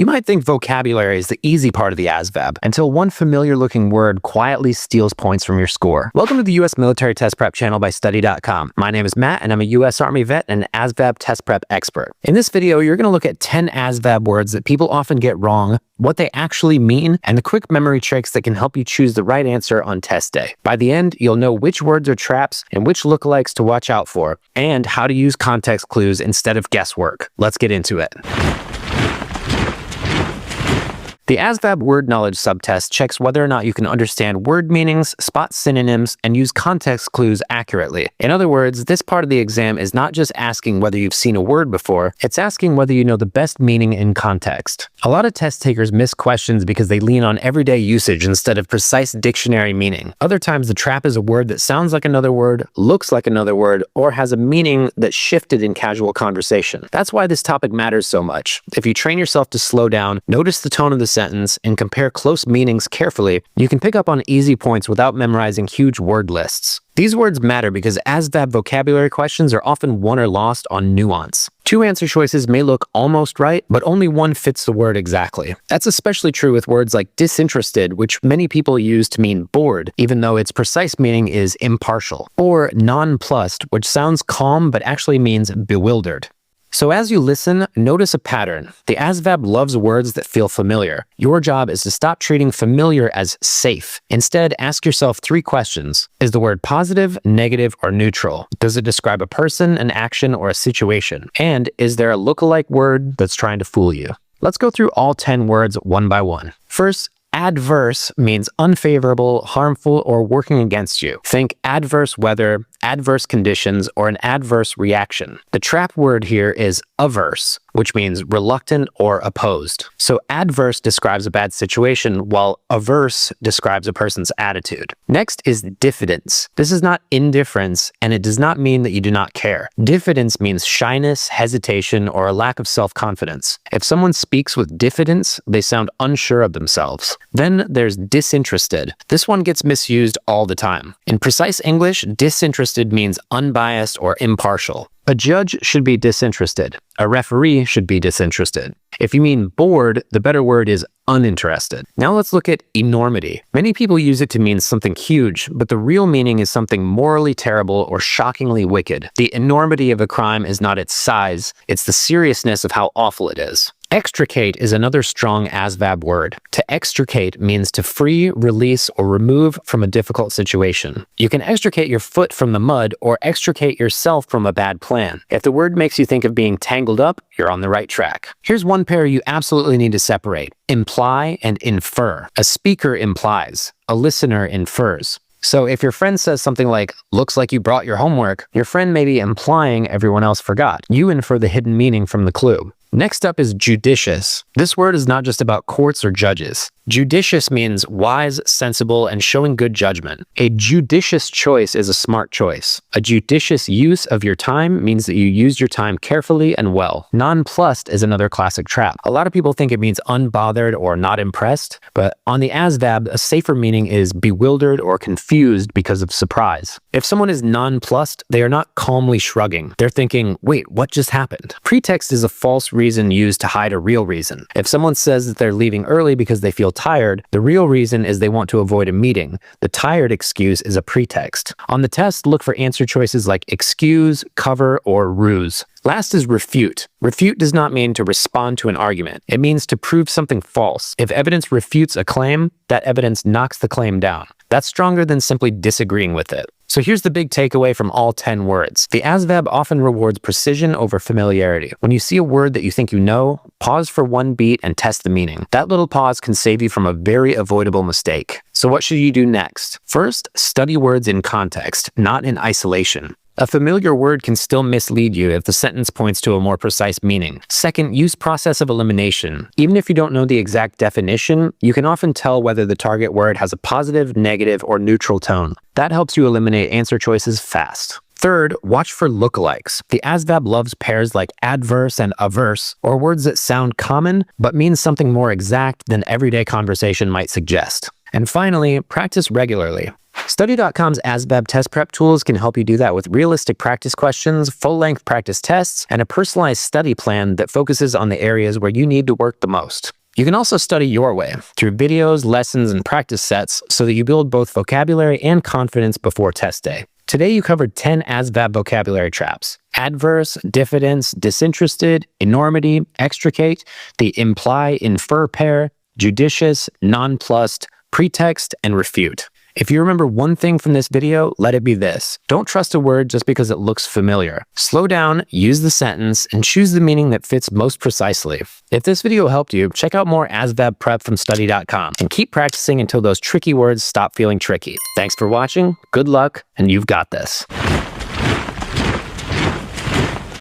You might think vocabulary is the easy part of the ASVAB, until one familiar-looking word quietly steals points from your score. Welcome to the U.S. Military Test Prep channel by Study.com. My name is Matt, and I'm a U.S. Army vet and an ASVAB test prep expert. In this video, you're going to look at 10 ASVAB words that people often get wrong, what they actually mean, and the quick memory tricks that can help you choose the right answer on test day. By the end, you'll know which words are traps and which lookalikes to watch out for, and how to use context clues instead of guesswork. Let's get into it. The ASVAB word knowledge subtest checks whether or not you can understand word meanings, spot synonyms, and use context clues accurately. In other words, this part of the exam is not just asking whether you've seen a word before, it's asking whether you know the best meaning in context. A lot of test takers miss questions because they lean on everyday usage instead of precise dictionary meaning. Other times, the trap is a word that sounds like another word, looks like another word, or has a meaning that shifted in casual conversation. That's why this topic matters so much. If you train yourself to slow down, notice the tone of the sentence, and compare close meanings carefully, you can pick up on easy points without memorizing huge word lists. These words matter because ASVAB vocabulary questions are often won or lost on nuance. Two answer choices may look almost right, but only one fits the word exactly. That's especially true with words like disinterested, which many people use to mean bored, even though its precise meaning is impartial. Or nonplussed, which sounds calm but actually means bewildered. So as you listen, notice a pattern. The ASVAB loves words that feel familiar. Your job is to stop treating familiar as safe. Instead, ask yourself 3 questions. Is the word positive, negative, or neutral? Does it describe a person, an action, or a situation? And is there a lookalike word that's trying to fool you? Let's go through all 10 words one by one. First, adverse means unfavorable, harmful, or working against you. Think adverse weather, adverse conditions, or an adverse reaction. The trap word here is averse, which means reluctant or opposed. So adverse describes a bad situation, while averse describes a person's attitude. Next is diffidence. This is not indifference, and it does not mean that you do not care. Diffidence means shyness, hesitation, or a lack of self-confidence. If someone speaks with diffidence, they sound unsure of themselves. Then there's disinterested. This one gets misused all the time. In precise English, disinterested means unbiased or impartial. A judge should be disinterested. A referee should be disinterested. If you mean bored, the better word is uninterested. Now let's look at enormity. Many people use it to mean something huge, but the real meaning is something morally terrible or shockingly wicked. The enormity of a crime is not its size, it's the seriousness of how awful it is. Extricate is another strong ASVAB word. To extricate means to free, release, or remove from a difficult situation. You can extricate your foot from the mud or extricate yourself from a bad plan. If the word makes you think of being tangled up, you're on the right track. Here's one pair you absolutely need to separate: imply and infer. A speaker implies, a listener infers. So if your friend says something like, "Looks like you brought your homework," your friend may be implying everyone else forgot. You infer the hidden meaning from the clue. Next up is judicious. This word is not just about courts or judges. Judicious means wise, sensible, and showing good judgment. A judicious choice is a smart choice. A judicious use of your time means that you use your time carefully and well. Nonplussed is another classic trap. A lot of people think it means unbothered or not impressed, but on the ASVAB, a safer meaning is bewildered or confused because of surprise. If someone is nonplussed, they are not calmly shrugging. They're thinking, wait, what just happened? Pretext is a false reason used to hide a real reason. If someone says that they're leaving early because they feel tired, the real reason is they want to avoid a meeting. The tired excuse is a pretext. On the test, look for answer choices like excuse, cover, or ruse. Last is refute. Refute does not mean to respond to an argument. It means to prove something false. If evidence refutes a claim, that evidence knocks the claim down. That's stronger than simply disagreeing with it. So here's the big takeaway from all 10 words. The ASVAB often rewards precision over familiarity. When you see a word that you think you know, pause for one beat and test the meaning. That little pause can save you from a very avoidable mistake. So what should you do next? First, study words in context, not in isolation. A familiar word can still mislead you if the sentence points to a more precise meaning. Second, use process of elimination. Even if you don't know the exact definition, you can often tell whether the target word has a positive, negative, or neutral tone. That helps you eliminate answer choices fast. Third, watch for lookalikes. The ASVAB loves pairs like adverse and averse, or words that sound common but mean something more exact than everyday conversation might suggest. And finally, practice regularly. Study.com's ASVAB test prep tools can help you do that with realistic practice questions, full-length practice tests, and a personalized study plan that focuses on the areas where you need to work the most. You can also study your way, through videos, lessons, and practice sets, so that you build both vocabulary and confidence before test day. Today you covered 10 ASVAB vocabulary traps: Adverse, Diffidence, Disinterested, Enormity, Extricate, the Imply, Infer pair, Judicious, Nonplussed, Pretext, and Refute. If you remember one thing from this video, let it be this: don't trust a word just because it looks familiar. Slow down, use the sentence, and choose the meaning that fits most precisely. If this video helped you, check out more ASVAB prep from Study.com and keep practicing until those tricky words stop feeling tricky. Thanks for watching, good luck, and you've got this.